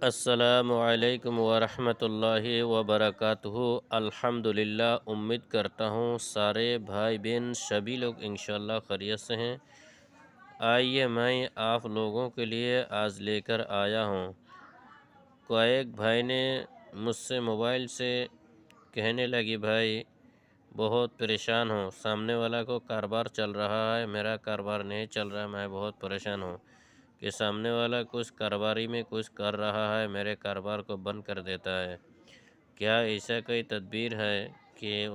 السلام علیکم ورحمۃ اللہ وبرکاتہ۔ الحمدللہ، امید کرتا ہوں سارے بھائی بہن سبھی لوگ انشاءاللہ خیریت سے ہیں۔ آئیے میں آپ لوگوں کے لیے آج لے کر آیا ہوں۔ ایک بھائی نے مجھ سے موبائل سے کہنے لگی بھائی بہت پریشان ہوں، سامنے والا کو کاروبار چل رہا ہے، میرا کاروبار نہیں چل رہا، میں بہت پریشان ہوں کہ سامنے والا کچھ کاروباری میں کچھ کر رہا ہے، میرے کاروبار کو بند کر دیتا ہے۔ کیا ایسا کوئی تدبیر ہے کہ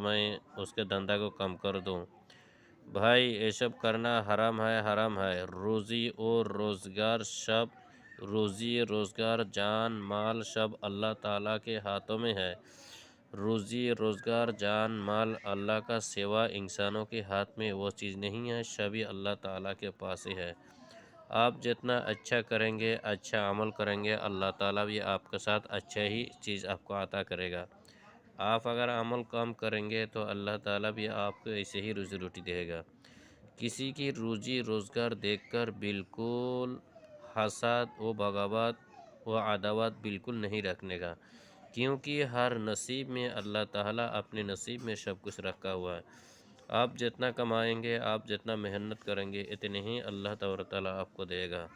میں اس کے دھندا کو کم کر دوں؟ بھائی یہ سب کرنا حرام ہے۔ روزی روزگار جان مال سب اللہ تعالیٰ کے ہاتھوں میں ہے۔ روزی روزگار جان مال اللہ کا سوا انسانوں کے ہاتھ میں وہ چیز نہیں ہے، سبھی اللہ تعالیٰ کے پاس ہی ہے۔ آپ جتنا اچھا کریں گے، اچھا عمل کریں گے، اللہ تعالیٰ بھی آپ کے ساتھ اچھا ہی چیز آپ کو عطا کرے گا۔ آپ اگر عمل کم کریں گے تو اللہ تعالیٰ بھی آپ کو ایسے ہی روزی روٹی دے گا۔ کسی کی روزی روزگار دیکھ کر بالکل حسد و بغاوت و عداوت بالکل نہیں رکھنے کا، کیونکہ ہر نصیب میں اللہ تعالیٰ اپنے نصیب میں سب کچھ رکھا ہوا ہے۔ آپ جتنا کمائیں گے، آپ جتنا محنت کریں گے، اتنے ہی اللہ تبارک تعالیٰ آپ کو دے گا۔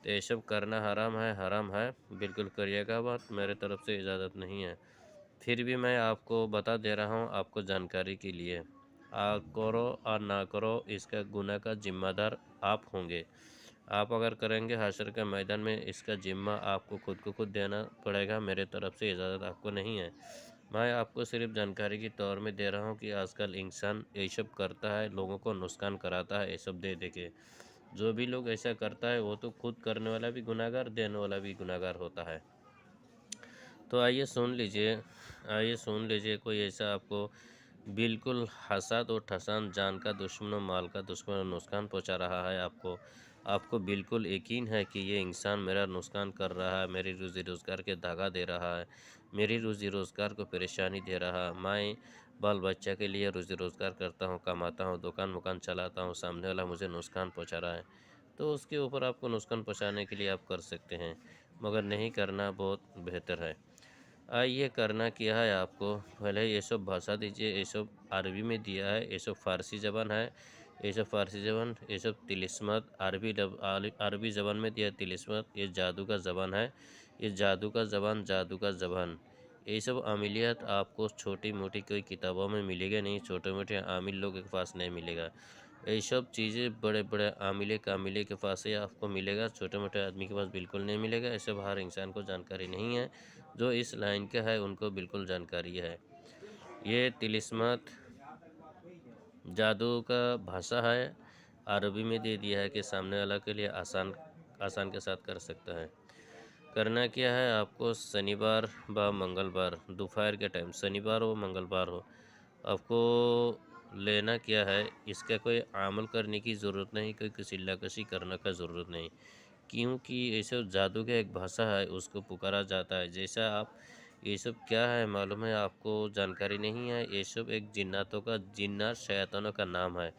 تو یہ سب کرنا حرام ہے، بالکل کریے گا، بات میرے طرف سے اجازت نہیں ہے۔ پھر بھی میں آپ کو بتا دے رہا ہوں، آپ کو جانکاری کے لیے۔ آپ کرو اور نہ کرو، اس کا گناہ کا ذمہ دار آپ ہوں گے۔ آپ اگر کریں گے حشر کے میدان میں، اس کا ذمہ آپ کو خود دینا پڑے گا، میرے طرف سے اجازت آپ کو نہیں ہے۔ میں آپ کو صرف جانکاری کے طور میں دے رہا ہوں کہ آج کل انسان یہ سب کرتا ہے، لوگوں کو نقصان کراتا ہے، یہ سب دے کے۔ جو بھی لوگ ایسا کرتا ہے وہ تو خود کرنے والا بھی گناہ گار، دینے والا بھی گناہ گار ہوتا ہے۔ تو آئیے سن لیجئے کوئی ایسا آپ کو بالکل حسد و ٹھسان، جان کا دشمن و مال کا دشمن و نقصان پہنچا رہا ہے، آپ کو بالکل یقین ہے کہ یہ انسان میرا نقصان کر رہا ہے، میری روزی روزگار کے دھاگا دے رہا ہے، میری روزی روزگار کو پریشانی دے رہا ہے۔ میں بال بچہ کے لیے روزی روزگار کرتا ہوں، کماتا ہوں، دکان چلاتا ہوں، سامنے والا مجھے نقصان پہنچا رہا ہے، تو اس کے اوپر آپ کو نقصان پہنچانے کے لیے آپ کر سکتے ہیں، مگر نہیں کرنا بہت بہتر ہے۔ یہ کرنا کیا ہے آپ کو، پہلے یہ سب بھاشا دیجئے، یہ سب عربی میں دیا ہے، یہ سب فارسی زبان ہے، یہ سب طلسمات عربی زبان میں دیا طلسمات، یہ جادو کا زبان ہے، یہ جادو کا زبان۔ یہ سب عملیات آپ کو چھوٹی موٹی کوئی کتابوں میں ملے گا نہیں، چھوٹے موٹے عامل لوگوں کے پاس نہیں ملے گا۔ یہ سب چیزیں بڑے عاملے کے پاس ہی آپ کو ملے گا، چھوٹے موٹے آدمی کے پاس بالکل نہیں ملے گا۔ یہ سب ہر انسان کو جانکاری نہیں ہے، جو اس لائن کا ہے ان کو بالکل جانکاری ہے۔ یہ طلسمات جادو کا بھاشا ہے، عربی میں دے دیا ہے کہ سامنے والا کے لیے آسان کے ساتھ کر سکتا ہے۔ کرنا کیا ہے آپ کو، شنیوار با منگلوار دوپہر کے ٹائم، شنیوار ہو منگلوار ہو، آپ کو لینا کیا ہے، اس کا کوئی عمل کرنے کی ضرورت نہیں، کوئی کسیلہ کشی کرنے کا ضرورت نہیں، کیونکہ یہ سب جادو کا ایک بھاشا ہے، اس کو پکارا جاتا ہے۔ جیسا آپ یہ سب کیا ہے معلوم ہے آپ کو، جانکاری نہیں ہے، یہ سب ایک جنات شیطانوں کا نام ہے،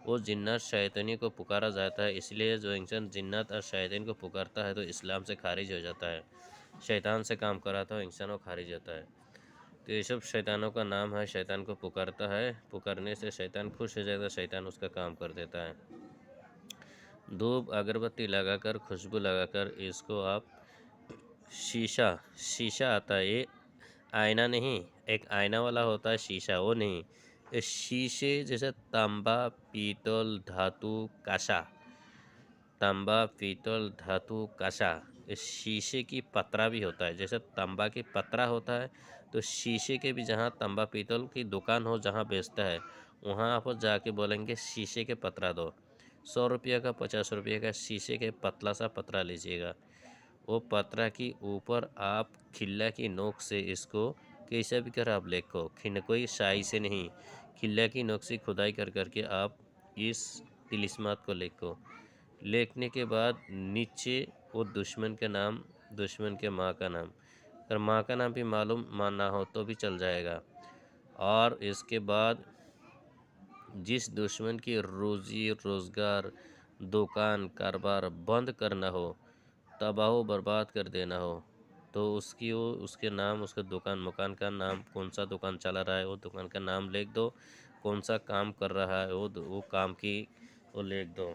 وہ جنات شیطانی کو پکارا جاتا ہے، اس لیے جو انسان جنات اور شیطان کو پکارتا ہے تو اسلام سے خارج ہو جاتا ہے، شیطان سے کام کراتا ہے، انسانوں خارج ہوتا ہے۔ تو یہ سب شیطانوں کا نام ہے، شیطان کو پکارتا ہے، پکارنے سے شیطان خوش ہو جاتا ہے، شیطان اس کا کام کر دیتا ہے۔ دھوپ اگربتی لگا کر، خوشبو لگا کر، اس کو آپ شیشہ آتا ہے، یہ آئینہ نہیں، ایک آئینہ والا ہوتا ہے شیشہ، وہ نہیں، یہ شیشے جیسے تانبا پیتل دھاتو کاشا، اس شیشے کی پترا بھی ہوتا ہے، جیسے تانبا کی پترا ہوتا ہے، تو شیشے کے بھی جہاں تانبا پیتل کی دکان ہو جہاں بیچتا ہے، وہاں آپ جا کے بولیں گے شیشے کے پترا دو، 100 روپیہ کا 50 روپیہ کا شیشے کے پتلا سا پترا لیجیے گا۔ وہ پترا کی اوپر آپ کھلا کی نوک سے اس کو کیسا بھی کر آپ لکھو، کوئی شائی سے نہیں، کھلا کی نوک سے کھدائی کر کے آپ اس طلسمات کو لکھنے کے بعد نیچے وہ دشمن کے نام، دشمن کے ماں کا نام، اگر ماں کا نام بھی معلوم نہ ہو تو بھی چل جائے گا، اور اس کے بعد جس دشمن کی روزی روزگار دکان کاروبار بند کرنا ہو، تباہ و برباد کر دینا ہو تو اس کے نام، اس کے مکان کا نام، کون سا دکان چلا رہا ہے وہ دکان کا نام لکھ دو، کون سا کام کر رہا ہے وہ کام کی وہ لکھ دو۔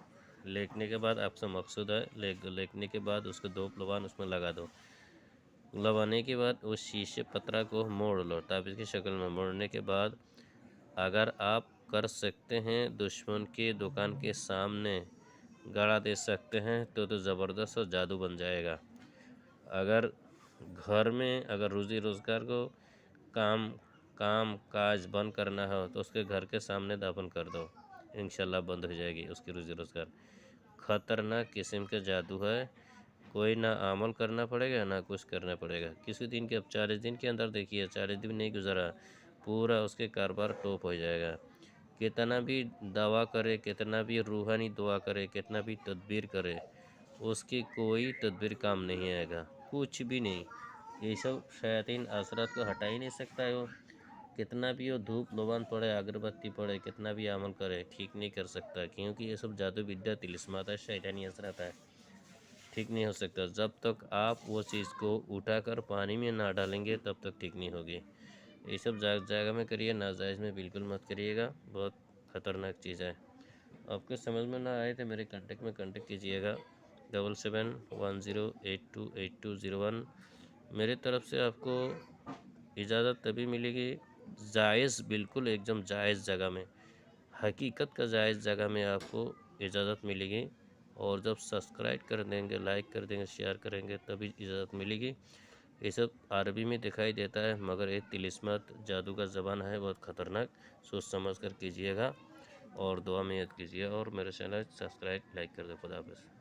لکھنے کے بعد آپ سے مقصود ہے لکھ دو، لکھنے کے بعد اس کے 2 پلوان اس میں لگا دو۔ لگانے کے بعد اس شیشے پترا کو موڑ لو، تعویذ کی شکل میں۔ موڑنے کے بعد اگر آپ کر سکتے ہیں دشمن کی دکان کے سامنے گڑا دے سکتے ہیں تو زبردست جادو بن جائے گا۔ اگر گھر میں اگر روزی روزگار کو کام کاج بند کرنا ہو تو اس کے گھر کے سامنے دفن کر دو، انشاءاللہ بند ہو جائے گی اس کی روزی روزگار۔ خطرناک قسم کا جادو ہے، کوئی نہ عمل کرنا پڑے گا نہ کچھ کرنا پڑے گا کسی دن کے۔ اب 40 دن کے اندر دیکھیے 40 دن نہیں گزرا پورا اس کے کاروبار ٹوپ ہو جائے گا۔ کتنا بھی دعا کرے، کتنا بھی روحانی دعا کرے، کتنا بھی تدبیر کرے، اس کی کوئی تدبیر کام نہیں آئے گا، کچھ بھی نہیں۔ یہ سب شیاطین اثرات کو ہٹا ہی نہیں سکتا ہے وہ، کتنا بھی وہ دھوپ لوبان پڑے، اگربتی پڑے، کتنا بھی عمل کرے، ٹھیک نہیں کر سکتا، کیونکہ یہ سب جادو ودیا طلسمات ہے، شیطانی اثرات ہے، ٹھیک نہیں ہو سکتا۔ جب تک آپ وہ چیز کو اٹھا کر پانی میں نہ ڈالیں گے تب تک ٹھیک نہیں ہوگی۔ یہ سب جگہ میں کریے، ناجائز میں بالکل مت کریے گا، بہت خطرناک چیز ہے۔ آپ کو سمجھ میں نہ آئے تو میرے کانٹیکٹ میں کانٹیکٹ کیجیے گا 7710828201۔ میری طرف سے آپ کو اجازت تبھی ملے گی جائز، بالکل ایک دم جائز جگہ میں، حقیقت کا جائز جگہ میں آپ کو اجازت ملے گی، اور جب سبسکرائب کر دیں گے، لائک کر دیں گے، شیئر کریں گے تبھی اجازت ملے گی۔ یہ سب عربی میں دکھائی دیتا ہے مگر ایک طلسمات جادو کا زبان ہے، بہت خطرناک، سوچ سمجھ کر کیجیے گا اور دعا میں یاد کیجیے، اور میرے چینل سبسکرائب لائک کر دیں۔ خدا حافظ۔